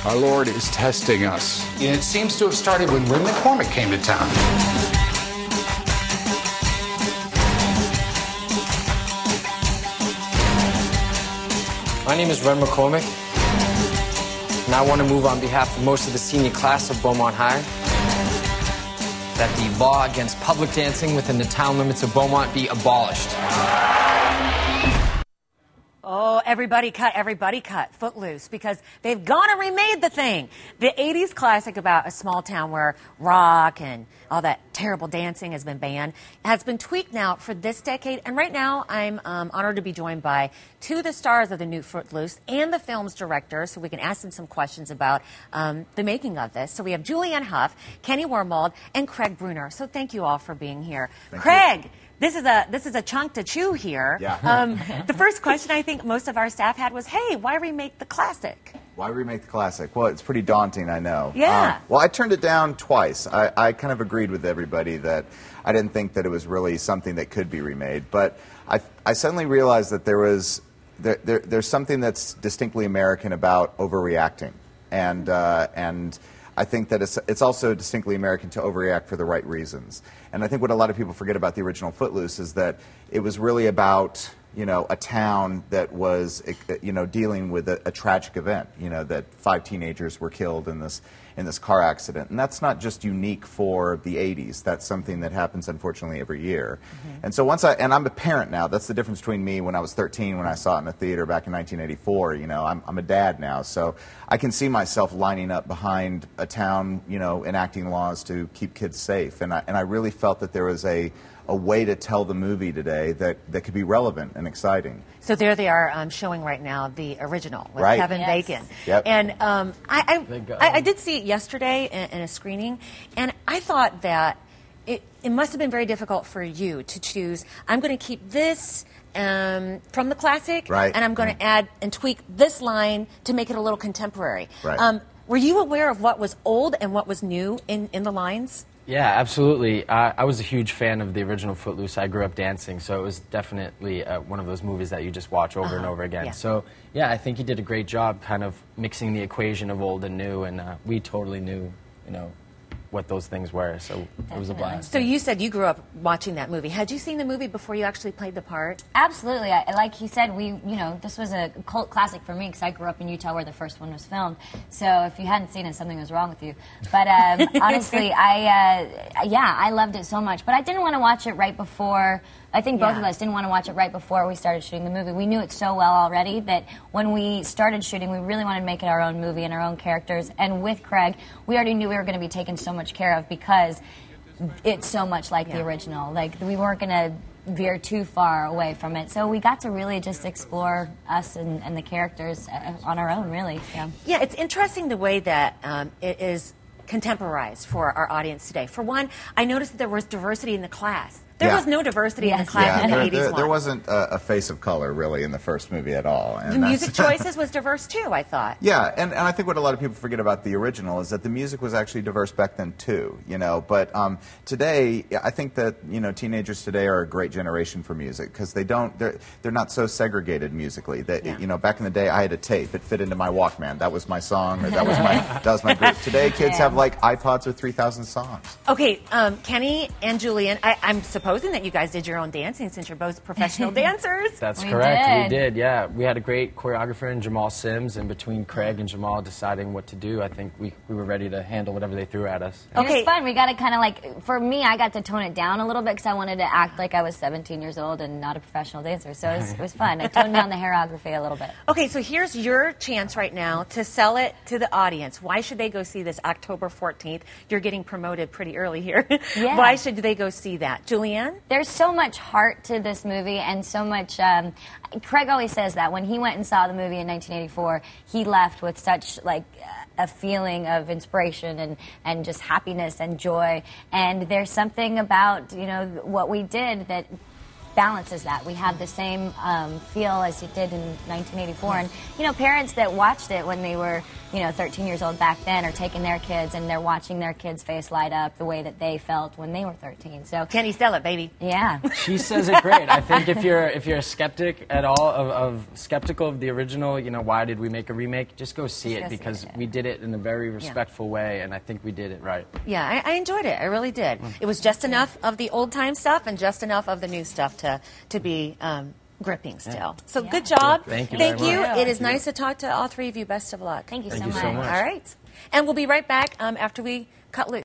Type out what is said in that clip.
Our Lord is testing us. And it seems to have started when Ren McCormick came to town. My name is Ren McCormick, and I want to move on behalf of most of the senior class of Beaumont High that the law against public dancing within the town limits of Beaumont be abolished. Oh, everybody cut Footloose, because they've gone and remade the thing. The 80s classic about a small town where rock and all that terrible dancing has been banned has been tweaked now for this decade. And right now, I'm honored to be joined by two of the stars of the new Footloose and the film's director, so we can ask them some questions about the making of this. So we have Julianne Hough, Kenny Wormald, and Craig Bruner. So thank you all for being here. Thank Craig. you. This is a chunk to chew here. Yeah. The first question I think most of our staff had was, hey, why remake the classic? Why remake the classic? Well, it's pretty daunting, I know. Yeah. Well, I turned it down twice. I kind of agreed with everybody that I didn't think that it was really something that could be remade. But I suddenly realized that there's something that's distinctly American about overreacting. And I think that it's also distinctly American to overreact for the right reasons. And I think what a lot of people forget about the original Footloose is that it was really about, a town that was, dealing with a tragic event, that 5 teenagers were killed in this car accident. And that's not just unique for the 80s. That's something that happens, unfortunately, every year. Mm-hmm. And so and I'm a parent now. That's the difference between me when I was 13, when I saw it in a theater back in 1984. I'm a dad now. So I can see myself lining up behind a town, enacting laws to keep kids safe. And I really felt that there was a way to tell the movie today that could be relevant and exciting. So there they are showing right now the original with right. Kevin Bacon. Yep. And I did see it yesterday in a screening, and I thought that it must have been very difficult for you to choose, I'm going to keep this from the classic, right. and I'm going to add and tweak this line to make it a little contemporary. Right. Were you aware of what was old and what was new in the lines? Yeah, absolutely. I was a huge fan of the original Footloose. I grew up dancing, so it was definitely one of those movies that you just watch over and over again. Yeah. So, yeah, I think he did a great job kind of mixing the equation of old and new, and we totally knew, what those things were, so it was a blast. So you said you grew up watching that movie. Had you seen the movie before you actually played the part? Absolutely. Like he said, this was a cult classic for me because I grew up in Utah where the first one was filmed. So if you hadn't seen it, something was wrong with you. But honestly, I loved it so much. But I didn't want to watch it right before. I think both of us didn't want to watch it right before we started shooting the movie. We knew it so well already that when we started shooting, we really wanted to make it our own movie and our own characters. And with Craig, we already knew we were going to be taken so much care of because it's so much like the original. Like, we weren't going to veer too far away from it. So we got to really just explore us and the characters on our own, really. So. Yeah, it's interesting the way that it is contemporized for our audience today. For one, I noticed that there was diversity in the class. There was no diversity in the class in the 80s there wasn't a face of color, really, in the first movie at all. And the music choices was diverse, too, I thought. Yeah, and I think what a lot of people forget about the original is that the music was actually diverse back then, too, But today, I think that, teenagers today are a great generation for music because they're not so segregated musically. Back in the day, I had a tape. It fit into my Walkman. That was my song, or that was my group. Today, kids have, iPods with 3,000 songs. Okay, Kenny and Julian, I'm supposing that you guys did your own dancing since you're both professional dancers. That's correct. We did, yeah. We had a great choreographer in Jamal Sims, and between Craig and Jamal deciding what to do, I think we were ready to handle whatever they threw at us. It was fun. We got to kind of for me, I got to tone it down a little bit because I wanted to act like I was 17 years old and not a professional dancer. So it was fun. I toned down the choreography a little bit. Okay, so here's your chance right now to sell it to the audience. Why should they go see this October 14th? You're getting promoted pretty early here. Yeah. Why should they go see that? Julianne? There's so much heart to this movie and so much... Craig always says that when he went and saw the movie in 1984, he left with such, a feeling of inspiration and just happiness and joy. And there's something about, what we did that balances that. We have the same feel as it did in 1984. And, you know, parents that watched it when they were, you know, 13 years old back then are taking their kids and they're watching their kids' face light up the way that they felt when they were 13. So Can he sell it, baby? yeah. She says it great. I think if you're a skeptic at all, skeptical of the original, you know, why did we make a remake? Just go see it, because we did it in a very respectful way, and I think we did it right. Yeah, I enjoyed it. I really did. It was just enough of the old time stuff and just enough of the new stuff to be gripping still. So good job. Thank you. Thank very you. much. It is nice to talk to all three of you. Best of luck. Thank you Thank so you much. so much. All right. And we'll be right back after we cut loose.